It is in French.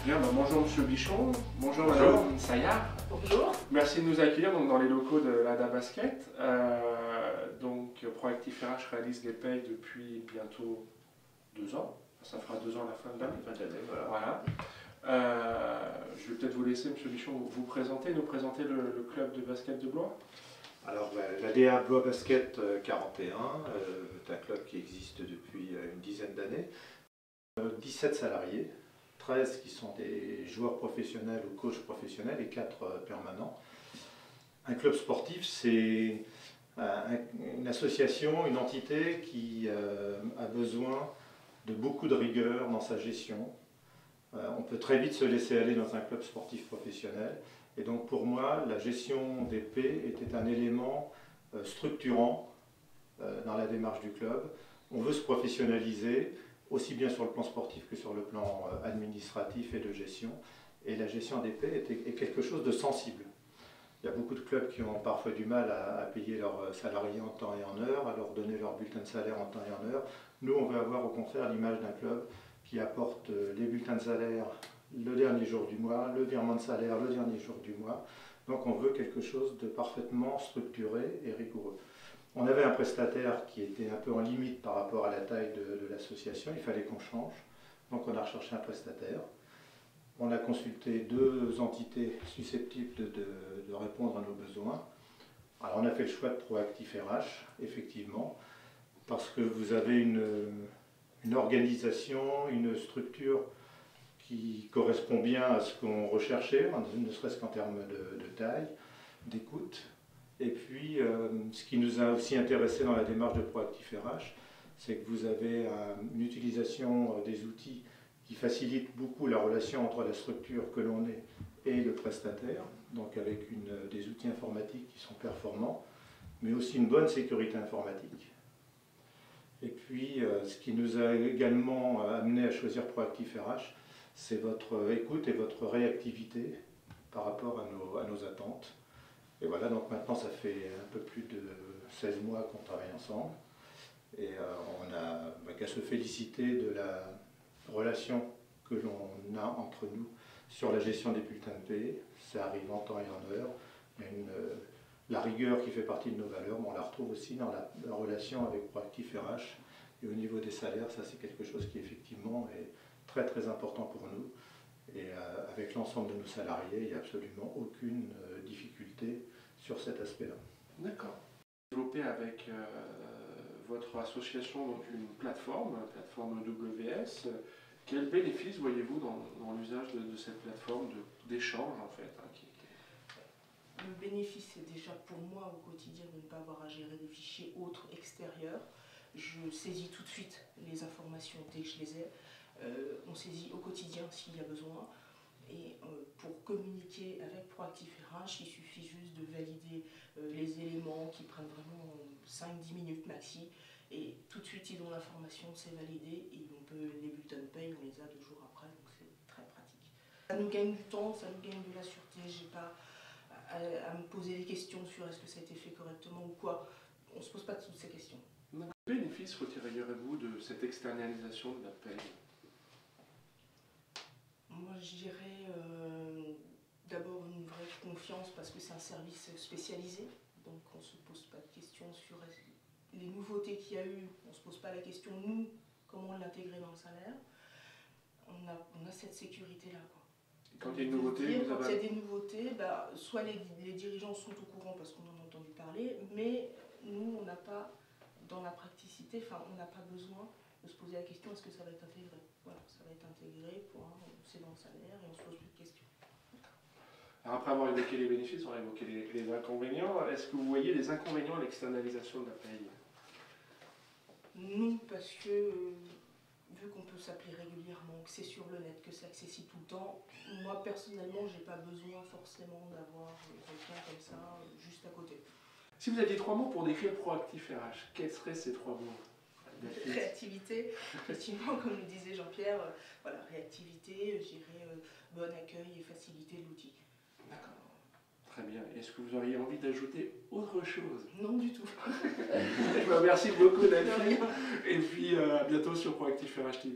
Bien, bah, bonjour Monsieur Bichon, bonjour Bonjour. Madame Saillard. Bonjour. Merci de nous accueillir donc, dans les locaux de l'ADA Basket. Proactif RH réalise des payes depuis bientôt 2 ans. Ça fera 2 ans à la fin de l'année. Voilà. Je vais peut-être vous laisser, Monsieur Bichon, vous présenter, nous présenter le club de basket de Blois. Alors, l'ADA Blois Basket 41 est un club qui existe depuis une dizaine d'années. 17 salariés, 13 qui sont des joueurs professionnels ou coachs professionnels et 4 permanents. Un club sportif, c'est une association, une entité qui a besoin de beaucoup de rigueur dans sa gestion. On peut très vite se laisser aller dans un club sportif professionnel. Et donc pour moi, la gestion des paies était un élément structurant dans la démarche du club. On veut se professionnaliser, aussi bien sur le plan sportif que sur le plan administratif et de gestion. Et la gestion des paies est quelque chose de sensible. Il y a beaucoup de clubs qui ont parfois du mal à payer leurs salariés en temps et en heure, à leur donner leur bulletin de salaire en temps et en heure. Nous, on veut avoir au contraire l'image d'un club qui apporte les bulletins de salaire le dernier jour du mois, le virement de salaire le dernier jour du mois. Donc on veut quelque chose de parfaitement structuré et rigoureux. On avait un prestataire qui était un peu en limite par rapport à la taille de l'association, il fallait qu'on change. Donc on a recherché un prestataire. On a consulté 2 entités susceptibles de répondre à nos besoins. Alors on a fait le choix de Proactif RH, effectivement, parce que vous avez une organisation, une structure qui correspond bien à ce qu'on recherchait, ne serait-ce qu'en termes de taille, d'écoute. Et puis, ce qui nous a aussi intéressé dans la démarche de Proactif RH, c'est que vous avez une utilisation des outils qui facilite beaucoup la relation entre la structure que l'on est et le prestataire, donc avec des outils informatiques qui sont performants, mais aussi une bonne sécurité informatique. Et puis, ce qui nous a également amené à choisir Proactif RH, c'est votre écoute et votre réactivité par rapport à nos attentes. Et voilà, donc maintenant ça fait un peu plus de 16 mois qu'on travaille ensemble. Et on n'a qu'à se féliciter de la relation que l'on a entre nous sur la gestion des bulletins de paie. Ça arrive en temps et en heure. Il y a la rigueur qui fait partie de nos valeurs, mais on la retrouve aussi dans la relation avec Proactif RH. Et au niveau des salaires, ça c'est quelque chose qui effectivement est très très important pour nous. Et avec l'ensemble de nos salariés, il n'y a absolument aucune difficulté sur cet aspect-là. D'accord. Développé avec votre association donc une plateforme WS. Quels bénéfices voyez-vous dans l'usage de cette plateforme d'échange en fait Le bénéfice, c'est déjà pour moi au quotidien de ne pas avoir à gérer des fichiers autres extérieurs. Je saisis tout de suite les informations dès que je les ai. On saisit au quotidien s'il y a besoin. Et pour communiquer avec Proactif RH, il suffit juste de valider les éléments qui prennent vraiment 5-10 minutes maxi. Et tout de suite, ils ont l'information, c'est validé. Et les bulletins de paye, on les a 2 jours après, donc c'est très pratique. Ça nous gagne du temps, ça nous gagne de la sûreté. J'ai pas à me poser des questions sur est-ce que ça a été fait correctement ou quoi. On ne se pose pas toutes ces questions. Quels bénéfices retireriez-vous de cette externalisation de la paye? Moi, je dirais d'abord une vraie confiance parce que c'est un service spécialisé. Donc, on ne se pose pas de questions sur les nouveautés qu'il y a eu. On ne se pose pas la question, nous, comment l'intégrer dans le salaire. On a cette sécurité-là. Quand il y a une nouveauté, quand il y a des nouveautés, soit les dirigeants sont au courant parce qu'on en a entendu parler, mais nous, on n'a pas, dans la praticité, on n'a pas besoin de se poser la question est-ce que ça va être intégré. Voilà, ça va être intégré, c'est dans le salaire et on se pose plus de questions. Alors après avoir évoqué les bénéfices, on a évoqué les inconvénients. Est-ce que vous voyez les inconvénients à l'externalisation de la paye? Non, parce que vu qu'on peut s'appeler régulièrement, que c'est sur le net, que c'est accessible tout le temps, moi personnellement, j'ai pas besoin forcément d'avoir quelqu'un comme ça juste à côté. Si vous aviez 3 mots pour décrire Proactif RH, quels seraient ces 3 mots? Réactivité, effectivement, comme le disait Jean-Pierre, voilà, réactivité, je dirais bon accueil et facilité de l'outil. D'accord. Très bien. Est-ce que vous auriez envie d'ajouter autre chose? Non du tout. Je vous remercie beaucoup d'être venu et puis à bientôt sur Proactif RH TV.